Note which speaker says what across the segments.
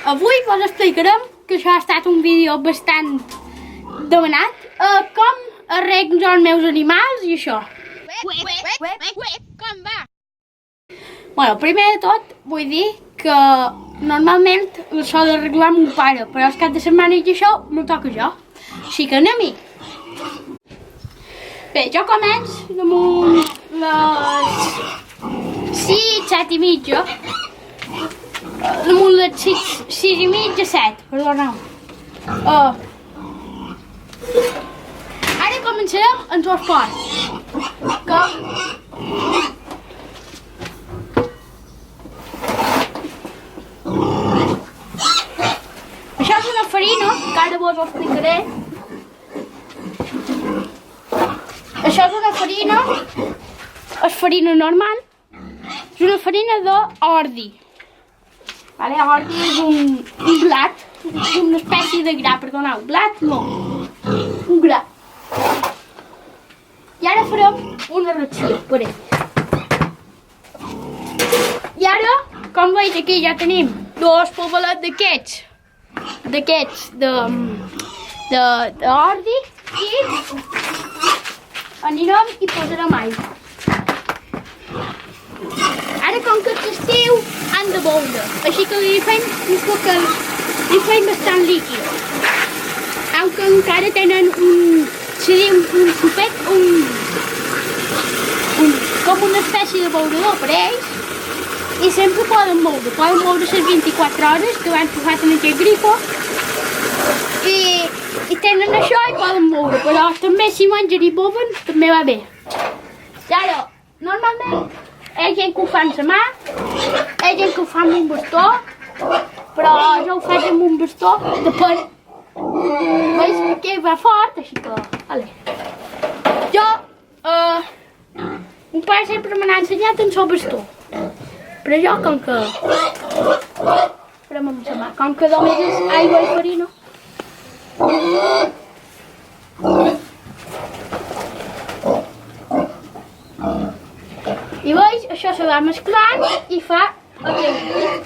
Speaker 1: Avui vos explicarem, que això ha estat un vídeo bastant demanat, com arreglo els meus animals i això.
Speaker 2: Com va?
Speaker 1: Bueno, primer de tot vull dir que normalment això d'arreglar mon pare, però els caps de setmana i això no toca jo. Així que anem-hi. Bé, jo començo damunt les 6, 7 i mitja. Damunt les 6 i mitja, 7, perdoneu. Ara començarem amb el esport. Això és una farina, que ara vos ho explicaré. Això és una farina, és farina normal, és una farina d'ordi. Vale? Ordi és un blat, una espècie de gra, perdoneu, blat no, un gra. I ara farem una ració per ell. I ara, com veig aquí ja tenim dos pobalets d'aquests d'ordi i anirem i posarem aigua. Ara com que és estiu han de beure, així que li fem bastant líquid. Aunque encara tenen un sopet, com una espècie de beurador per ells. I sempre poden moure les 24 hores que van posat en aquest grifo i tenen això i poden moure, però també si mengen i beuen també va bé. I ara, normalment hi ha gent que ho fa amb la mà, hi ha gent que ho fa amb un bastó, però jo ho faig amb un bastó, depèn. Veus que va fort, així que, vale. Jo, un pare sempre me n'ha ensenyat amb el bastó. Però jo, com que només és aigua i farina, i veus, això se va mesclant i fa aquest líquid.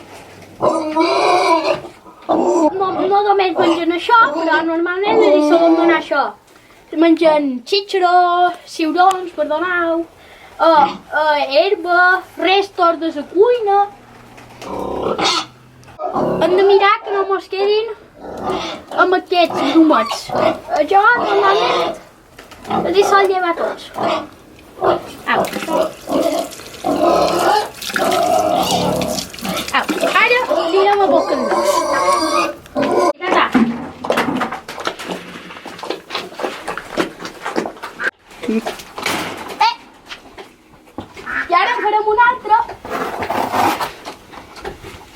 Speaker 1: No només mengen això, però normalment li solen donar això. Mengen xíxaro, ciurons, perdoneu, herba, restos de la cuina. Hem de mirar que no mos quedin amb aquests grumets. Jo normalment els sol llevar tots. Au. Ara anirem a bocar-los. I ara en farem un altre.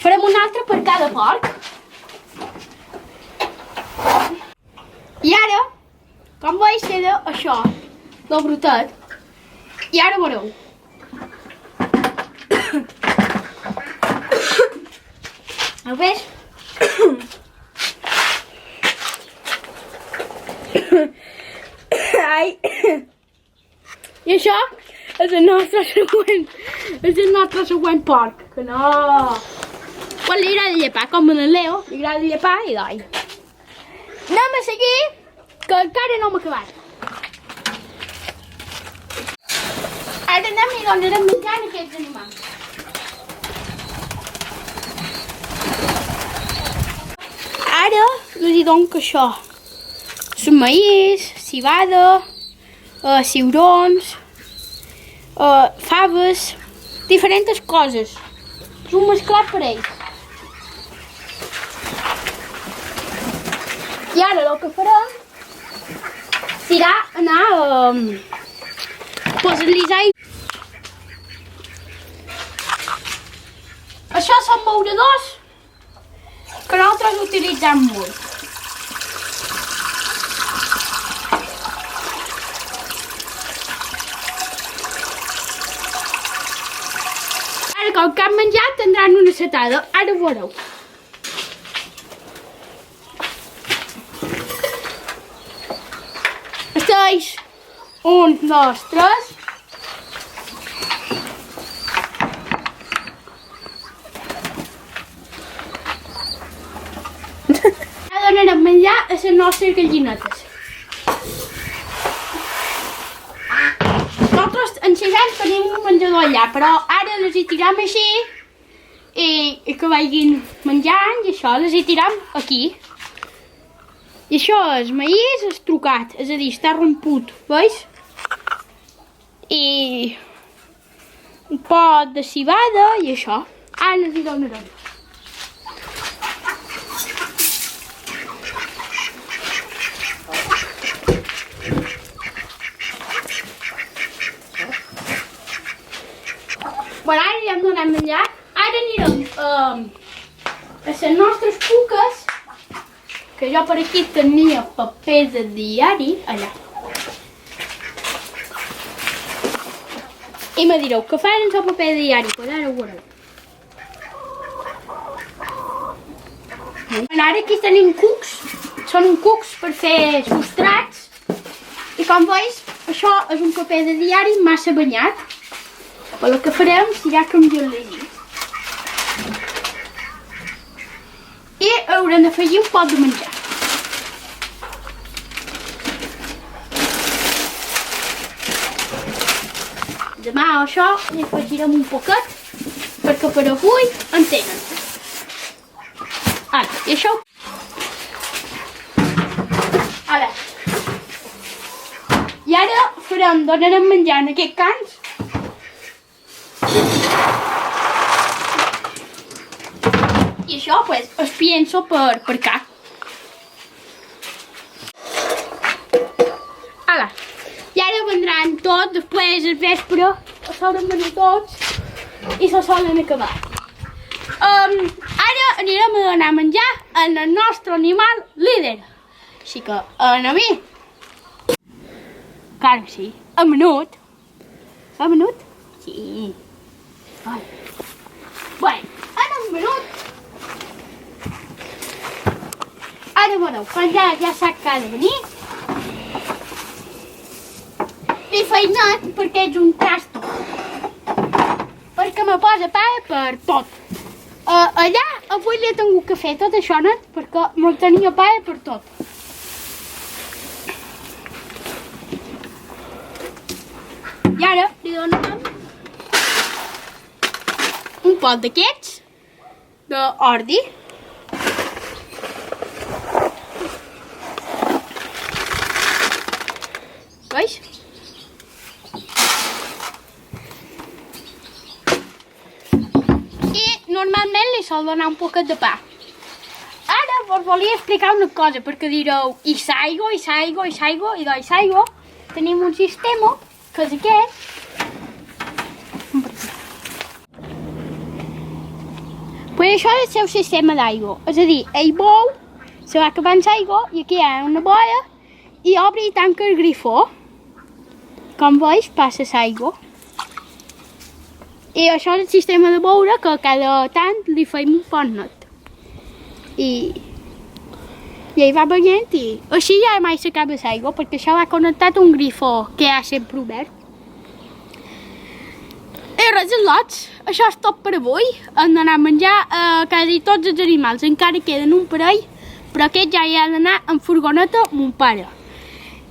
Speaker 1: Farem un altre per cada porc. I ara, com veus, queda això, del brotet. I ara veureu. Ho veus? Ai. I això és el nostre següent porc, que no... Quan li agrada llepar, com en el Leo, li agrada llepar i doi. Anem a seguir, que encara no hem acabat. Ara anem i donarem menjar a aquests animals. Ara els dono això. Maïs, civada, ciurons, faves, diferents coses. És un mesclat per ells. I ara el que farem serà anar a posar-los aigua. Això són mouradors que nosaltres utilitzem molt. Com que han menjat tindran una setada, ara ho veureu. Esteix 1, 2, 3. les nostres gallinetes. Nosaltres ensenyant tenim un menjador allà, però ara les hi tiram així i que vagin menjant i això les hi tiram aquí. I això és maïs estrucat, és a dir, està romput, veus? I un pot de cibada i això. Ara els hi donarem. Bueno, ara ja hem donat menjar. Ara anirem a les nostres cuques, que jo per aquí tenia paper de diari, allà. I me direu, què fan amb el paper de diari? Pues ara ho veureu. Ara aquí tenim cucs, són cucs per fer substrats. I com veus, això és un paper de diari massa banyat. Però el que farem serà canviar-lo. I haurem d'afegir un pot de menjar. Demà això li afegirem un poquet perquè per avui en tenen. Ara, i això? Ara. I ara donarem menjar en aquest cans. I això, pues, es pienso per cá. Ala. I ara vendran tots, després al vespre, es solen venir tots i se solen acabar. Ara anirem a donar menjar al nostre animal líder. Així que, a mi. Clar que sí. A menut. A menut? Sí. Bueno, en un minut. Ara veureu, quan ja sap que ha de venir. I feinat perquè ets un trasto. Perquè me posa pa per tot. Allà avui li he tingut que fer tot això net perquè me tenia pa per tot. I ara li donem un pot d'aquests d'ordi. Veus? Normalment li sol donar un poquet de pa. Ara vos volia explicar una cosa, perquè direu, i s'aigua, i s'aigua, i s'aigua, i doncs s'aigua. Tenim un sistema, que és aquest. Pues això és el seu sistema d'aigua. És a dir, ell bou, se va acabant l'aigua, i aquí hi ha una boia, i obre i tanca el grifó. Com veus, passa l'aigua. I això és el sistema de beure que cada tant li feim un pot net. I ell va veient i així ja mai s'acaba l'aigua perquè això va connectat a un grifó que hi ha sempre obert. I res, lots, això és tot per avui. Hem d'anar a menjar a quasi tots els animals. Encara queden un parell, però aquest ja hi ha d'anar en furgoneta amb mon pare.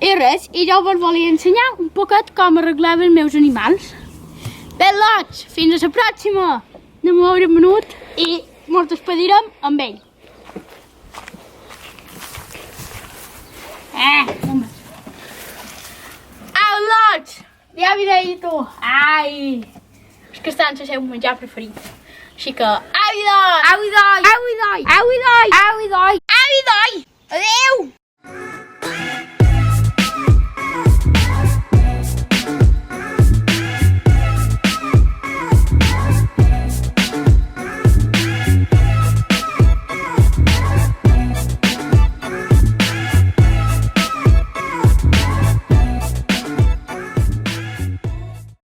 Speaker 1: I res, i jo vos volia ensenyar un poquet com arreglava els meus animals. Bé, lots, fins a la pròxima. Anem a veure un minut i ens despedirem amb ell. Home. Au, lots! Ja m'hi deia tu. Ai! És que està en el seu menjar preferit. Així que, au i doi! Au i doi! Au i doi! Au i doi! Au i doi! Au i doi! Adéu!